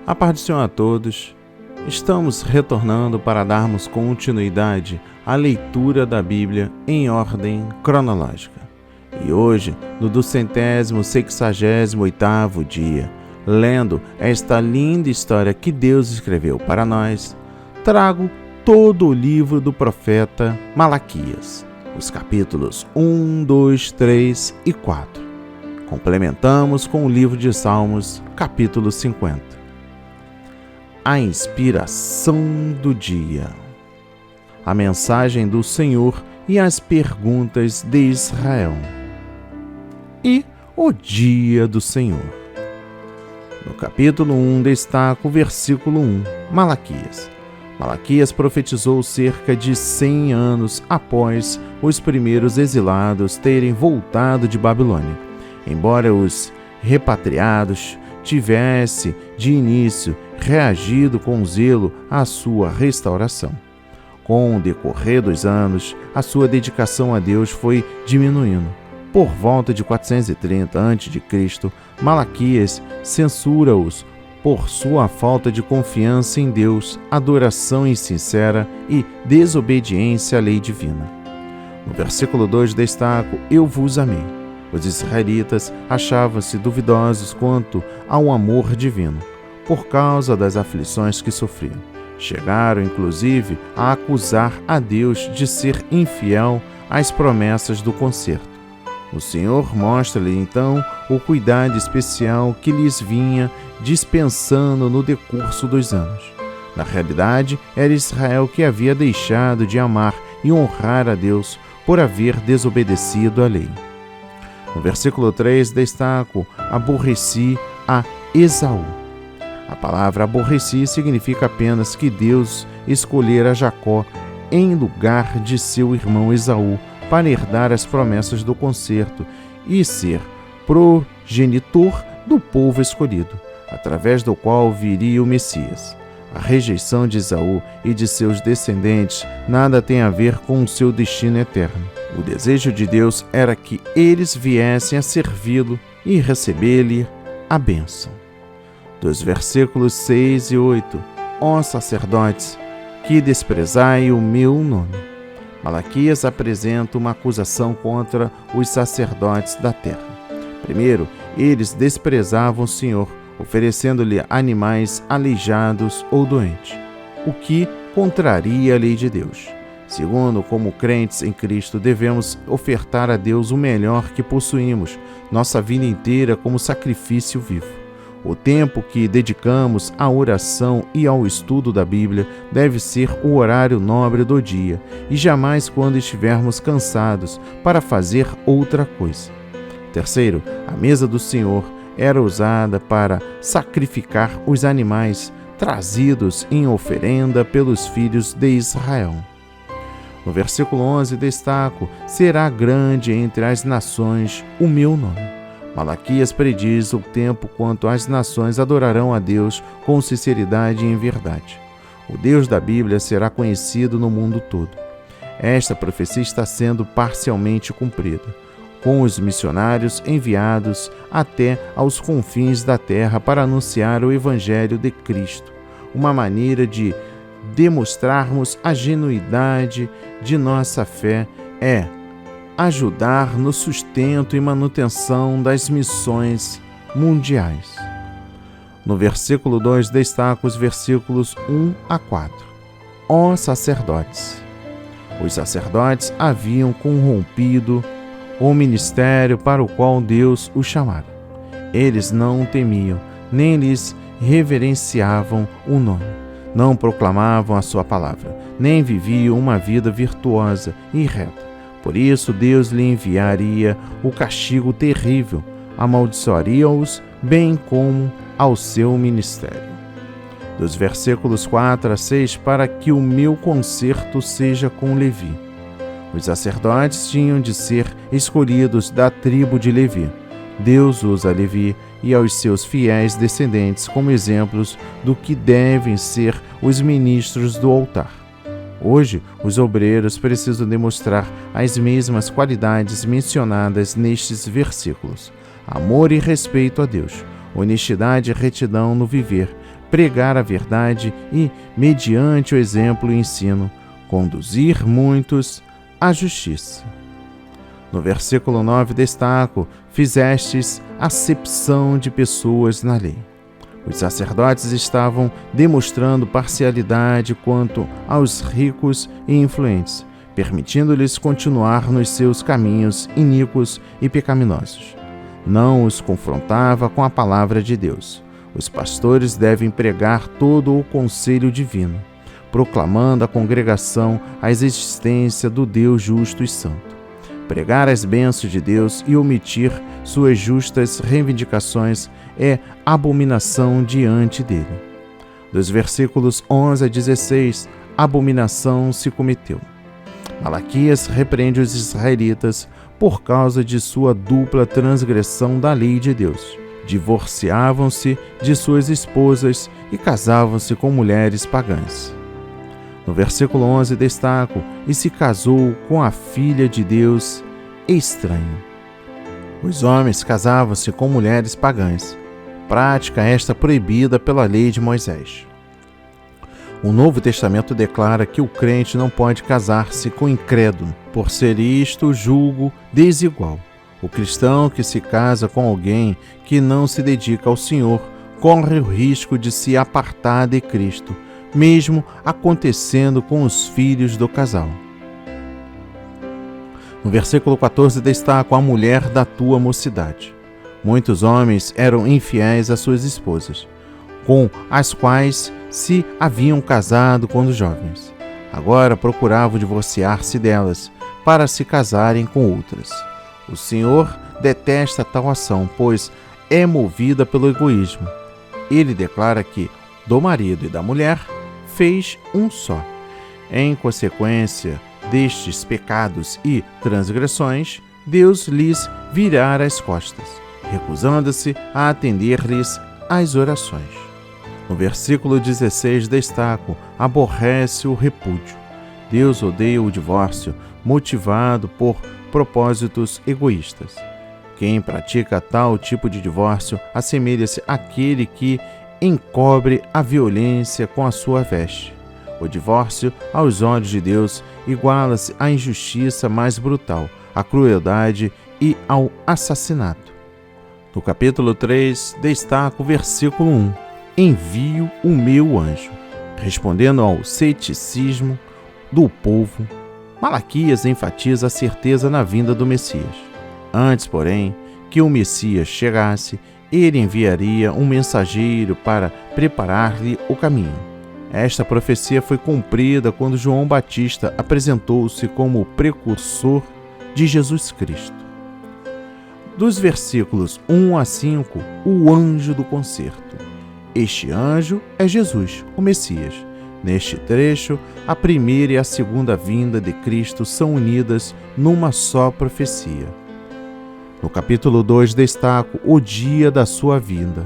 A paz do Senhor a todos. Estamos retornando para darmos continuidade à leitura da Bíblia em ordem cronológica. E hoje, no 268º dia, lendo esta linda história que Deus escreveu para nós, trago todo o livro do profeta Malaquias, os capítulos 1, 2, 3 e 4. Complementamos com o livro de Salmos, capítulo 50. A inspiração do dia, a mensagem do Senhor e as perguntas de Israel. E o dia do Senhor. No capítulo 1 destaca o versículo 1, Malaquias. Malaquias profetizou cerca de 100 anos após os primeiros exilados terem voltado de Babilônia. Embora os repatriados tivesse, de início, reagido com zelo à sua restauração. Com o decorrer dos anos, a sua dedicação a Deus foi diminuindo. Por volta de 430 a.C., Malaquias censura-os por sua falta de confiança em Deus, adoração insincera e desobediência à lei divina. No versículo 2 destaco: Eu vos amei. Os israelitas achavam-se duvidosos quanto ao amor divino, por causa das aflições que sofriam. Chegaram, inclusive, a acusar a Deus de ser infiel às promessas do concerto. O Senhor mostra-lhe, então, o cuidado especial que lhes vinha dispensando no decurso dos anos. Na realidade, era Israel que havia deixado de amar e honrar a Deus por haver desobedecido à lei. No versículo 3, destaco: aborreci a Esaú. A palavra aborreci significa apenas que Deus escolhera Jacó em lugar de seu irmão Esaú para herdar as promessas do concerto e ser progenitor do povo escolhido, através do qual viria o Messias. A rejeição de Esaú e de seus descendentes nada tem a ver com o seu destino eterno. O desejo de Deus era que eles viessem a servi-lo e receber-lhe a bênção. Dos versículos 6 e 8, ó sacerdotes, que desprezai o meu nome. Malaquias apresenta uma acusação contra os sacerdotes da terra. Primeiro, eles desprezavam o Senhor, oferecendo-lhe animais aleijados ou doentes, o que contraria a lei de Deus. Segundo, como crentes em Cristo, devemos ofertar a Deus o melhor que possuímos, nossa vida inteira como sacrifício vivo. O tempo que dedicamos à oração e ao estudo da Bíblia deve ser o horário nobre do dia, e jamais quando estivermos cansados para fazer outra coisa. Terceiro, a mesa do Senhor era usada para sacrificar os animais trazidos em oferenda pelos filhos de Israel. No versículo 11 destaco: será grande entre as nações o meu nome. Malaquias prediz o tempo quanto as nações adorarão a Deus com sinceridade e em verdade. O Deus da Bíblia será conhecido no mundo todo. Esta profecia está sendo parcialmente cumprida, com os missionários enviados até aos confins da terra para anunciar o Evangelho de Cristo, uma maneira de demonstrarmos a genuidade de nossa fé é ajudar no sustento e manutenção das missões mundiais. No versículo 2 destaco os versículos 1 a 4. Ó sacerdotes! Os sacerdotes haviam corrompido o ministério para o qual Deus os chamara. Eles não o temiam, nem lhes reverenciavam o nome. Não proclamavam a sua palavra, nem viviam uma vida virtuosa e reta. Por isso Deus lhe enviaria o castigo terrível, amaldiçoaria-os, bem como ao seu ministério. Dos versículos 4 a 6, para que o meu concerto seja com Levi. Os sacerdotes tinham de ser escolhidos da tribo de Levi. Deus usa Levi e aos seus fiéis descendentes como exemplos do que devem ser os ministros do altar. Hoje, os obreiros precisam demonstrar as mesmas qualidades mencionadas nestes versículos: amor e respeito a Deus, honestidade e retidão no viver, pregar a verdade e, mediante o exemplo e ensino, conduzir muitos à justiça. No versículo 9 destaco: fizestes acepção de pessoas na lei. Os sacerdotes estavam demonstrando parcialidade quanto aos ricos e influentes, permitindo-lhes continuar nos seus caminhos iníquos e pecaminosos. Não os confrontava com a palavra de Deus. Os pastores devem pregar todo o conselho divino, proclamando à congregação a existência do Deus justo e santo. Pregar as bênçãos de Deus e omitir suas justas reivindicações é abominação diante dele. Dos versículos 11 a 16, abominação se cometeu. Malaquias repreende os israelitas por causa de sua dupla transgressão da lei de Deus. Divorciavam-se de suas esposas e casavam-se com mulheres pagãs. No versículo 11 destaco: e se casou com a filha de Deus estranho. Os homens casavam-se com mulheres pagãs, prática esta proibida pela lei de Moisés. O Novo Testamento declara que o crente não pode casar-se com incrédulo, por ser isto julgo desigual. O cristão que se casa com alguém que não se dedica ao Senhor corre o risco de se apartar de Cristo, mesmo acontecendo com os filhos do casal. No versículo 14 destaco: a mulher da tua mocidade. Muitos homens eram infiéis às suas esposas, com as quais se haviam casado quando jovens. Agora procuravam divorciar-se delas para se casarem com outras. O Senhor detesta tal ação, pois é movida pelo egoísmo. Ele declara que do marido e da mulher fez um só. Em consequência destes pecados e transgressões, Deus lhes virara as costas, recusando-se a atender-lhes as orações. No versículo 16 destaco: aborrece o repúdio. Deus odeia o divórcio, motivado por propósitos egoístas. Quem pratica tal tipo de divórcio assemelha-se àquele que encobre a violência com a sua veste. O divórcio, aos olhos de Deus, iguala-se à injustiça mais brutal, à crueldade e ao assassinato. No capítulo 3, destaca o versículo 1: envio o meu anjo. Respondendo ao ceticismo do povo, Malaquias enfatiza a certeza na vinda do Messias. Antes, porém, que o Messias chegasse, ele enviaria um mensageiro para preparar-lhe o caminho. Esta profecia foi cumprida quando João Batista apresentou-se como o precursor de Jesus Cristo. Dos versículos 1 a 5, o anjo do concerto. Este anjo é Jesus, o Messias. Neste trecho, a primeira e a segunda vinda de Cristo são unidas numa só profecia. No capítulo 2 destaco o dia da sua vinda.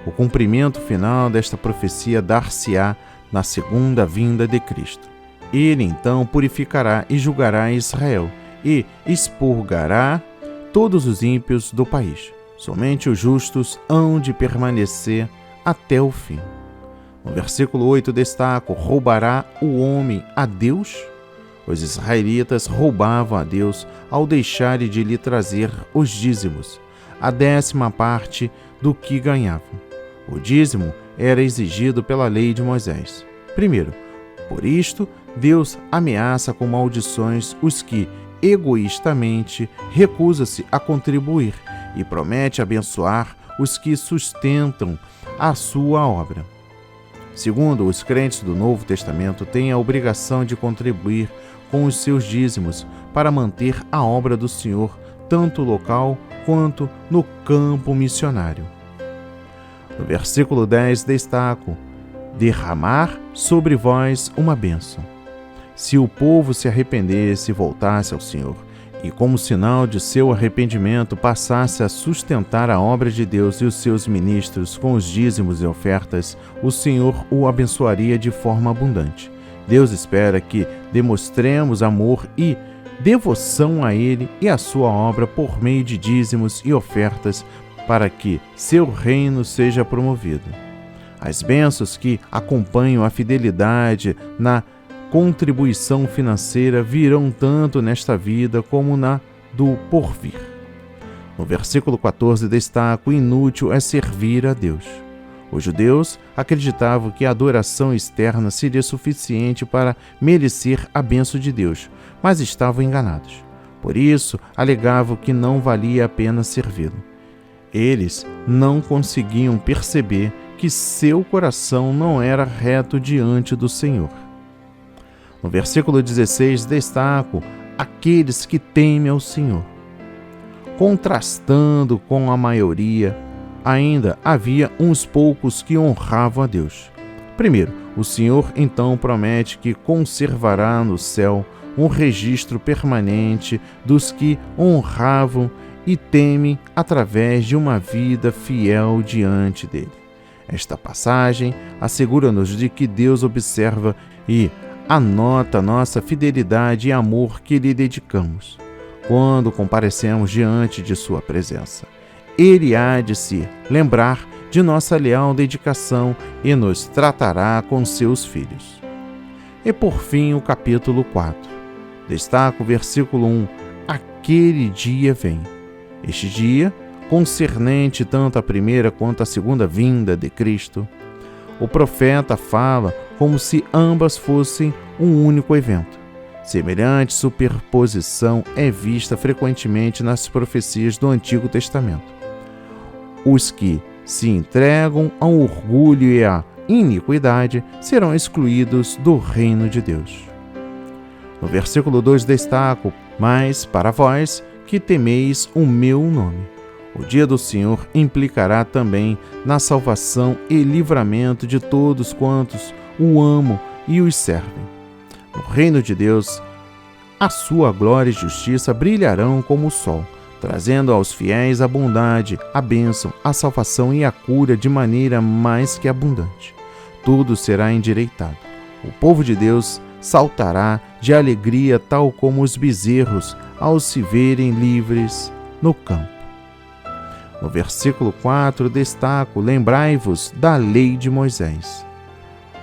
O cumprimento final desta profecia dar-se-á na segunda vinda de Cristo. Ele então purificará e julgará Israel e expurgará todos os ímpios do país. Somente os justos hão de permanecer até o fim. No versículo 8 destaco: roubará o homem a Deus? Os israelitas roubavam a Deus ao deixarem de lhe trazer os dízimos, a 10ª parte do que ganhavam. O dízimo era exigido pela lei de Moisés. Primeiro, por isto, Deus ameaça com maldições os que, egoístamente, recusam-se a contribuir e promete abençoar os que sustentam a sua obra. Segundo, os crentes do Novo Testamento têm a obrigação de contribuir com os seus dízimos para manter a obra do Senhor, tanto local quanto no campo missionário. No versículo 10 destaco: derramar sobre vós uma bênção. Se o povo se arrependesse e voltasse ao Senhor, e como sinal de seu arrependimento passasse a sustentar a obra de Deus e os seus ministros com os dízimos e ofertas, o Senhor o abençoaria de forma abundante. Deus espera que demonstremos amor e devoção a Ele e à sua obra por meio de dízimos e ofertas para que seu reino seja promovido. As bênçãos que acompanham a fidelidade na contribuição financeira virão tanto nesta vida como na do porvir. No versículo 14 destaca: o inútil é servir a Deus. Os judeus acreditavam que a adoração externa seria suficiente para merecer a bênção de Deus, mas estavam enganados. Por isso, alegavam que não valia a pena servi-lo. Eles não conseguiam perceber que seu coração não era reto diante do Senhor. No versículo 16, destaco aqueles que temem ao Senhor. Contrastando com a maioria, ainda havia uns poucos que honravam a Deus. Primeiro, o Senhor então promete que conservará no céu um registro permanente dos que honravam e temem através de uma vida fiel diante dele. Esta passagem assegura-nos de que Deus observa e anota nossa fidelidade e amor que lhe dedicamos quando comparecemos diante de sua presença. Ele há de se lembrar de nossa leal dedicação e nos tratará com seus filhos. E por fim, o capítulo 4. Destaca o versículo 1. Aquele dia vem. Este dia, concernente tanto à primeira quanto à segunda vinda de Cristo. O profeta fala como se ambas fossem um único evento. Semelhante superposição é vista frequentemente nas profecias do Antigo Testamento. Os que se entregam ao orgulho e à iniquidade serão excluídos do reino de Deus. No versículo 2 destaco: mas para vós que temeis o meu nome. O dia do Senhor implicará também na salvação e livramento de todos quantos o amam e os servem. No reino de Deus, a sua glória e justiça brilharão como o sol, trazendo aos fiéis a bondade, a bênção, a salvação e a cura de maneira mais que abundante. Tudo será endireitado. O povo de Deus saltará de alegria, tal como os bezerros, ao se verem livres no campo. No versículo 4, destaco: lembrai-vos da lei de Moisés.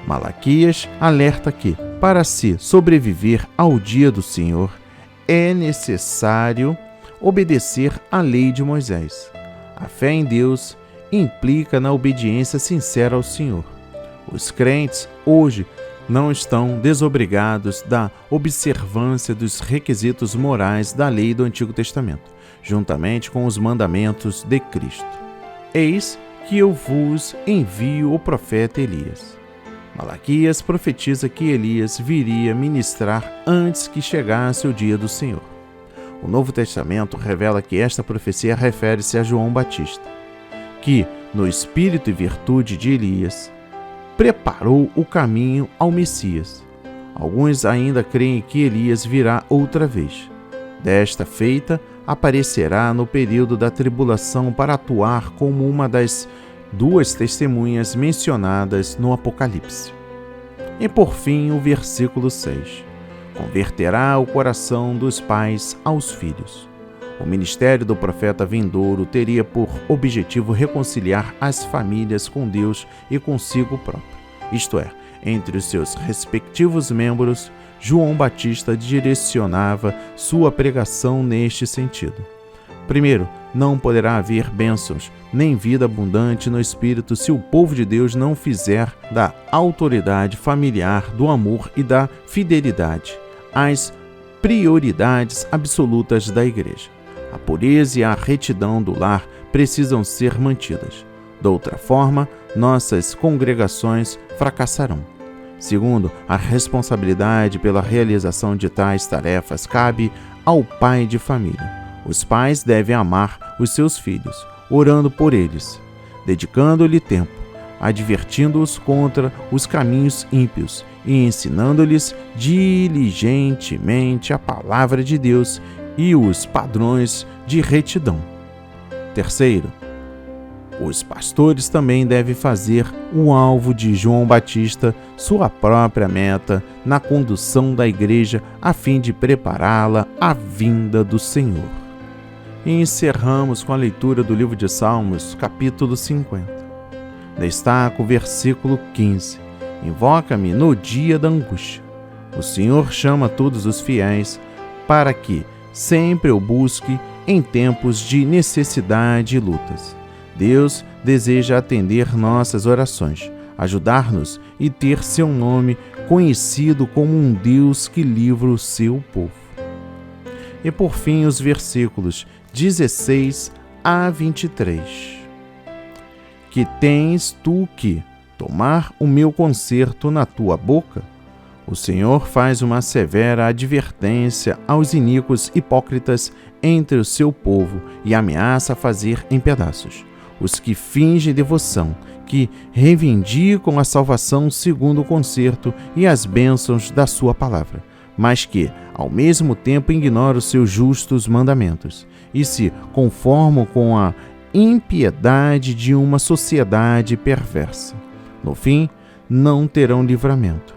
Malaquias alerta que, para se sobreviver ao dia do Senhor, é necessário obedecer à lei de Moisés. A fé em Deus implica na obediência sincera ao Senhor. Os crentes hoje não estão desobrigados da observância dos requisitos morais da lei do Antigo Testamento, juntamente com os mandamentos de Cristo. Eis que eu vos envio o profeta Elias. Malaquias profetiza que Elias viria ministrar antes que chegasse o dia do Senhor. O Novo Testamento revela que esta profecia refere-se a João Batista, que, no espírito e virtude de Elias, preparou o caminho ao Messias. Alguns ainda creem que Elias virá outra vez. Desta feita, aparecerá no período da tribulação para atuar como uma das duas testemunhas mencionadas no Apocalipse. E por fim, o versículo 6. Converterá o coração dos pais aos filhos. O ministério do profeta vindouro teria por objetivo reconciliar as famílias com Deus e consigo próprio. Isto é, entre os seus respectivos membros, João Batista direcionava sua pregação neste sentido. Primeiro, não poderá haver bênçãos, nem vida abundante no Espírito se o povo de Deus não fizer da autoridade familiar, do amor e da fidelidade as prioridades absolutas da Igreja. A pureza e a retidão do lar precisam ser mantidas. De outra forma, nossas congregações fracassarão. Segundo, a responsabilidade pela realização de tais tarefas cabe ao pai de família. Os pais devem amar os seus filhos, orando por eles, dedicando-lhe tempo, advertindo-os contra os caminhos ímpios e ensinando-lhes diligentemente a palavra de Deus e os padrões de retidão. Terceiro, os pastores também devem fazer o alvo de João Batista sua própria meta na condução da igreja a fim de prepará-la à vinda do Senhor. E encerramos com a leitura do livro de Salmos, capítulo 50. Destaco o versículo 15. Invoca-me no dia da angústia. O Senhor chama todos os fiéis para que sempre o busque em tempos de necessidade e lutas. Deus deseja atender nossas orações, ajudar-nos e ter seu nome conhecido como um Deus que livra o seu povo. E por fim, os versículos 16 a 23. Que tens tu que tomar o meu conserto na tua boca? O Senhor faz uma severa advertência aos iníquos hipócritas entre o seu povo e ameaça fazer em pedaços os que fingem devoção, que reivindicam a salvação segundo o conserto e as bênçãos da sua palavra, mas que, ao mesmo tempo, ignoram os seus justos mandamentos e se conformam com a impiedade de uma sociedade perversa. No fim, não terão livramento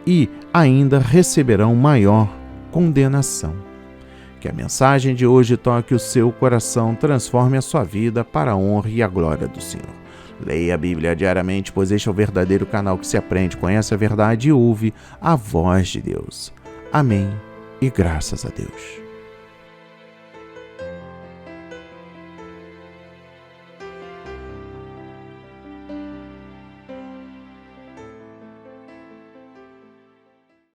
e ainda receberão maior condenação. Que a mensagem de hoje toque o seu coração, transforme a sua vida para a honra e a glória do Senhor. Leia a Bíblia diariamente, pois este é o verdadeiro canal que se aprende, conhece a verdade e ouve a voz de Deus. Amém e graças a Deus.